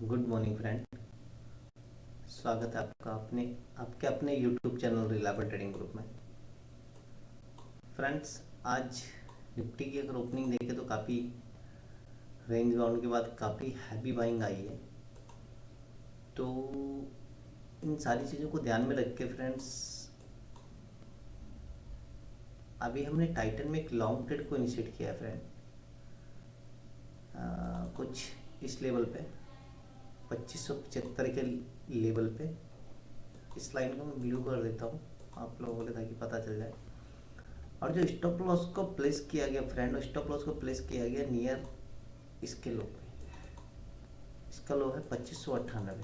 Good morning friend. स्वागत है आपका आपके अपने YouTube channel reliable trading group में। फ्रेंड्स, आज निफ्टी की अगर ओपनिंग देखें तो काफ़ी रेंज बाउंड के बाद काफ़ी हैवी बाइंग आई है। तो इन सारी चीज़ों को ध्यान में रख के फ्रेंड्स, अभी हमने टाइटन में एक लॉन्ग ट्रेड को इनिशिएट किया है फ्रेंड। कुछ इस लेवल पे 2575 के लेवल पे। इस लाइन को मैं ब्लू कर देता हूँ आप लोगों को ताकि पता चल जाए। और जो स्टॉप लॉस को प्लेस किया गया फ्रेंड, स्टॉप लॉस को प्लेस किया गया नियर इसके लो पे। इसका लो है 2598।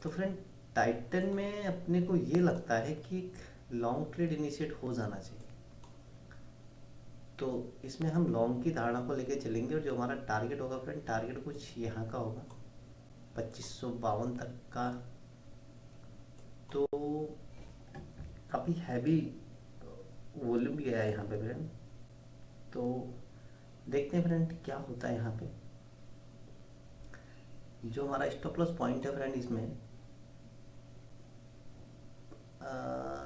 तो फ्रेंड, टाइटन में अपने को ये लगता है कि एक लॉन्ग ट्रेड इनिशिएट हो जाना चाहिए। तो इसमें हम लॉन्ग की धारणा को लेकर चलेंगे और जो हमारा टारगेट होगा फ्रेंड, टारगेट कुछ यहाँ का होगा 2552 तक का। तो काफ़ी हैवी वॉल्यूम भी आया यहाँ पे फ्रेंड। तो देखते हैं फ्रेंड क्या होता है यहाँ पे। जो हमारा स्टॉप लॉस पॉइंट है फ्रेंड, इसमें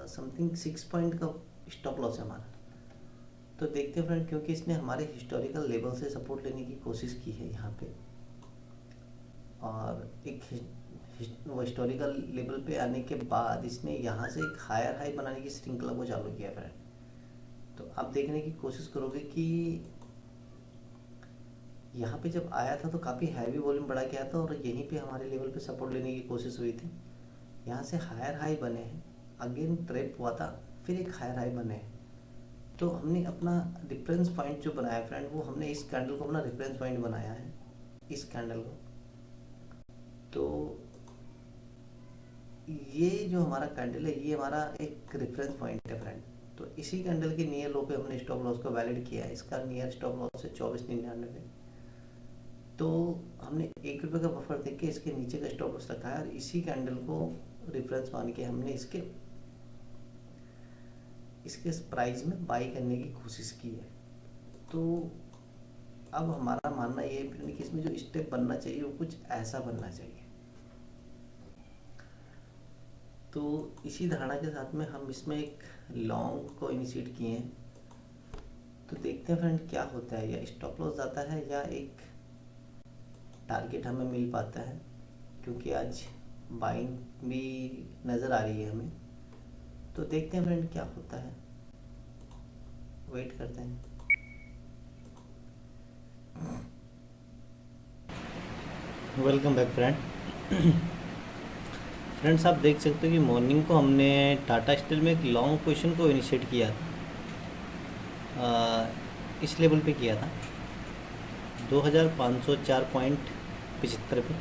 समथिंग 6 पॉइंट का स्टॉप लॉस है हमारा। तो देखते हैं फ्रेंड, क्योंकि इसने हमारे हिस्टोरिकल लेवल से सपोर्ट लेने की कोशिश की है यहाँ पे, और एक वो हिस्टोरिकल लेवल पे आने के बाद इसने यहाँ से एक हायर हाई बनाने की श्रृंखला को चालू किया फ्रेंड। तो आप देखने की कोशिश करोगे कि यहाँ पे जब आया था तो काफ़ी हैवी वॉल्यूम बढ़ा के आया था और यहीं पे हमारे लेवल पे सपोर्ट लेने की कोशिश हुई थी। यहाँ से हायर हाई बने हैं, अगेन ट्रैप हुआ था, फिर एक हायर हाई बने हैं। तो हमने अपना रेफरेंस पॉइंट जो बनाया फ्रेंड, वो हमने इस कैंडल को अपना रेफरेंस पॉइंट बनाया है, इस कैंडल को। तो ये जो हमारा कैंडल है, ये हमारा एक रेफरेंस पॉइंट है फ्रेंड। तो इसी कैंडल के नियर लो पे हमने स्टॉप लॉस को वैलिड किया है। इसका नियर स्टॉप लॉस है 2499। तो हमने ₹1 का बफर देख के इसके नीचे का स्टॉप लॉस रखा है और इसी कैंडल को रेफरेंस मान के हमने इसके प्राइस में बाई करने की कोशिश की है। तो अब हमारा मानना ये है कि इसमें जो स्टेप बनना चाहिए वो कुछ ऐसा बनना चाहिए। तो इसी धारणा के साथ में हम इसमें एक लॉन्ग को इनिशिएट किए हैं। तो देखते हैं फ्रेंड क्या होता है, या स्टॉप लॉस जाता है या एक टारगेट हमें मिल पाता है, क्योंकि आज बाइंग भी नज़र आ रही है हमें। तो देखते हैं फ्रेंड क्या होता है, वेट करते हैं। Welcome back friend. फ्रेंड्स, आप देख सकते हो कि मॉर्निंग को हमने टाटा स्टील में एक लॉन्ग पोजीशन को इनिशिएट किया था। इस लेवल पे किया था 2504.75 पे,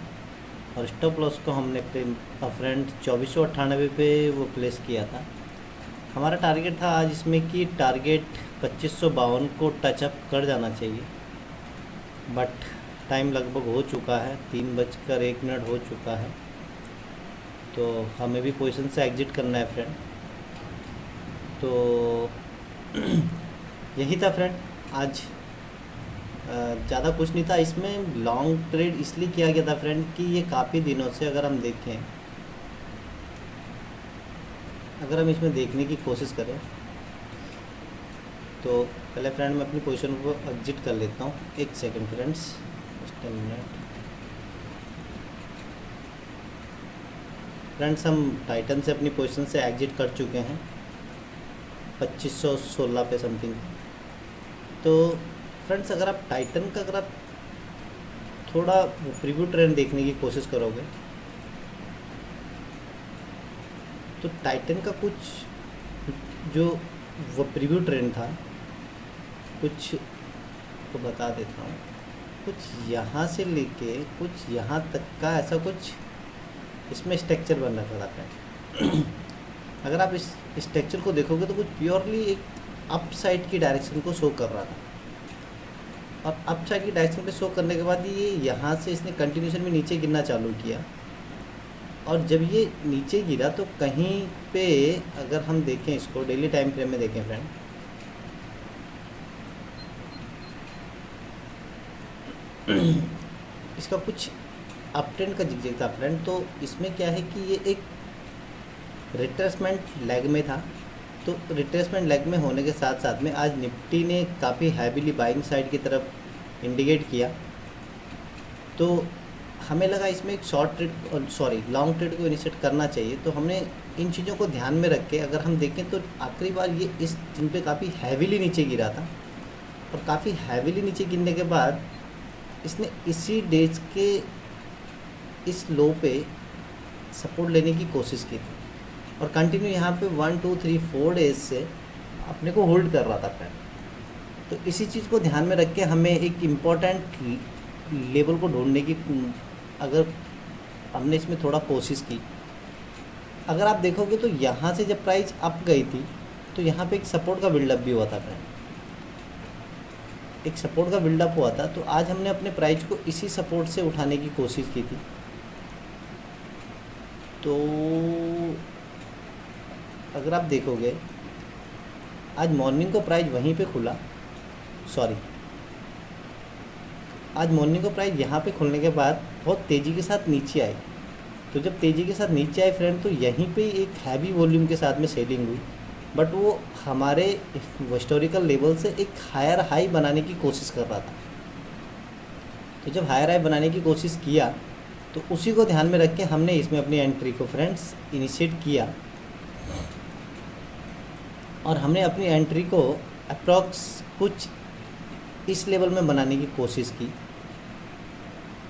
और स्टॉप लॉस को हमने फ्रेंड 2498 पे वो प्लेस किया था। हमारा टारगेट था आज इसमें कि टारगेट 2552 को टचअप कर जाना चाहिए, बट टाइम लगभग हो चुका है, 3:01 हो चुका है। तो हमें भी पोजीशन से एग्जिट करना है फ्रेंड। तो यही था फ्रेंड आज। ज़्यादा कुछ नहीं था इसमें। लॉन्ग ट्रेड इसलिए किया गया था फ्रेंड कि ये काफ़ी दिनों से अगर हम देखें, अगर हम इसमें देखने की कोशिश करें तो पहले फ्रेंड मैं अपनी पोजीशन को एग्जिट कर लेता हूँ। एक second friends, just a minute. Friends, हम टाइटन से अपनी पोजीशन से एग्जिट कर चुके हैं 2516 पे समथिंग। तो फ्रेंड्स, अगर आप टाइटन का अगर आप थोड़ा प्रीव्यू ट्रेंड देखने की कोशिश करोगे तो टाइटन का कुछ जो वो प्रीव्यू ट्रेंड था, कुछ को बता देता हूँ, कुछ यहाँ से लेके कुछ यहाँ तक का ऐसा कुछ इसमें स्ट्रक्चर बन रखा था फ्रेंड। अगर आप इस स्ट्रक्चर को देखोगे तो कुछ प्योरली एक अप साइड की डायरेक्शन को शो कर रहा था, और अप साइड की डायरेक्शन पे शो करने के बाद ये यहाँ से इसने कंटिन्यूशन में नीचे गिरना चालू किया। और जब ये नीचे गिरा तो कहीं पे अगर हम देखें, इसको डेली टाइम फ्रेम में देखें फ्रेंड, इसका कुछ अप ट्रेंड का जिग था फ्रेंड। तो इसमें क्या है कि ये एक रिट्रेसमेंट लेग में था। तो रिट्रेसमेंट लेग में होने के साथ साथ में आज निफ्टी ने काफ़ी हैवीली बाइंग साइड की तरफ इंडिकेट किया। तो हमें लगा इसमें एक शॉर्ट ट्रेड लॉन्ग ट्रेड को इनिशिएट करना चाहिए। तो हमने इन चीज़ों को ध्यान में रख के अगर हम देखें तो आखिरी बार ये इस दिन पे काफ़ी हैवीली नीचे गिरा था, और काफ़ी हैवीली नीचे गिरने के बाद इसने इसी डेज के इस लो पे सपोर्ट लेने की कोशिश की थी, और कंटिन्यू यहाँ पे 1 2 3 4 डेज से अपने को होल्ड कर रहा था फ्रेंड। तो इसी चीज़ को ध्यान में रख के हमें एक इम्पॉर्टेंट लेवल को ढूंढने की अगर हमने इसमें थोड़ा कोशिश की। अगर आप देखोगे तो यहाँ से जब प्राइस अप गई थी तो यहाँ पे एक सपोर्ट का बिल्डअप भी हुआ था फ्रेंड, एक सपोर्ट का बिल्डअप हुआ था। तो आज हमने अपने प्राइस को इसी सपोर्ट से उठाने की कोशिश की थी। तो अगर आप देखोगे आज मॉर्निंग को प्राइस वहीं पे खुला, आज मॉर्निंग को प्राइस यहाँ पे खुलने के बाद बहुत तेज़ी के साथ नीचे आई। तो जब तेज़ी के साथ नीचे आए फ्रेंड तो यहीं पे एक हैवी वॉल्यूम के साथ में सेलिंग हुई, बट वो हमारे हिस्टोरिकल लेवल से एक हायर हाई बनाने की कोशिश कर रहा था। तो जब हायर हाई बनाने की कोशिश किया तो उसी को ध्यान में रख के हमने इसमें अपनी एंट्री को फ्रेंड्स इनिशिएट किया, और हमने अपनी एंट्री को अप्रॉक्स कुछ इस लेवल में बनाने की कोशिश की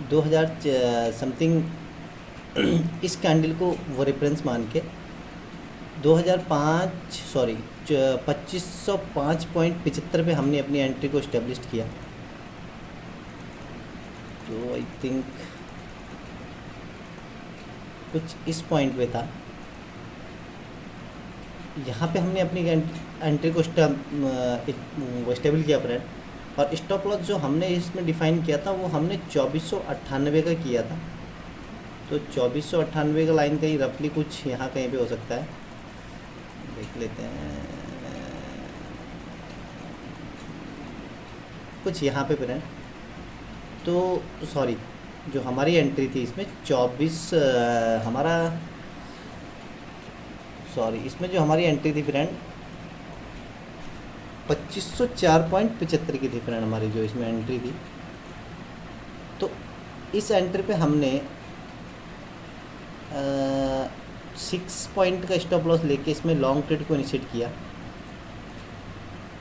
2000 समथिंग इस कैंडल को वो रेफरेंस मान के 2505.75 पे हमने अपनी एंट्री को इस्टेब्लिश किया। तो आई थिंक कुछ इस पॉइंट पे था, यहाँ पे हमने अपनी एंट्री को स्टेबल किया फ्रेंड। और स्टॉप लॉस जो हमने इसमें डिफ़ाइन किया था वो हमने 2498 का किया था। तो 2498 का लाइन कहीं रफली कुछ यहाँ कहीं पे हो सकता है, देख लेते हैं कुछ यहाँ पे फ्रेंड। तो जो हमारी एंट्री थी इसमें 24 इसमें जो हमारी एंट्री थी फ्रेंड 2504.75 की थी फ्रेंड हमारी जो इसमें एंट्री थी। तो इस एंट्री पे हमने 6 पॉइंट का स्टॉप लॉस लेके इसमें लॉन्ग ट्रेड को इनिशिएट किया।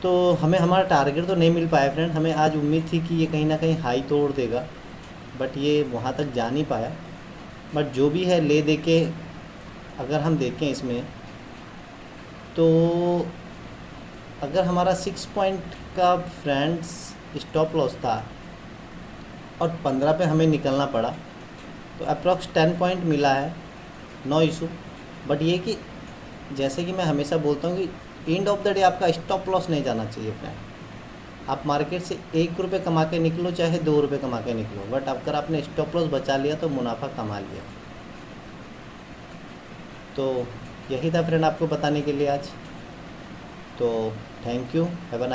तो हमें हमारा टारगेट तो नहीं मिल पाया फ्रेंड। हमें आज उम्मीद थी कि ये कहीं ना कहीं हाई तोड़ देगा, बट ये वहाँ तक जा नहीं पाया। बट जो भी है ले दे के अगर हम देखें इसमें तो अगर हमारा 6 पॉइंट का फ्रेंड्स स्टॉप लॉस था और 15 पे हमें निकलना पड़ा, तो अप्रॉक्स 10 पॉइंट मिला है, नो इशू। बट ये कि जैसे कि मैं हमेशा बोलता हूँ कि एंड ऑफ द डे आपका स्टॉप लॉस नहीं जाना चाहिए फ्रेंड। आप मार्केट से 1 रुपये कमा के निकलो चाहे 2 रुपये कमा के निकलो, बट अगर आपने स्टॉप लॉस बचा लिया तो मुनाफा कमा लिया। तो यही था फ्रेंड आपको बताने के लिए आज। तो thank you, have a nice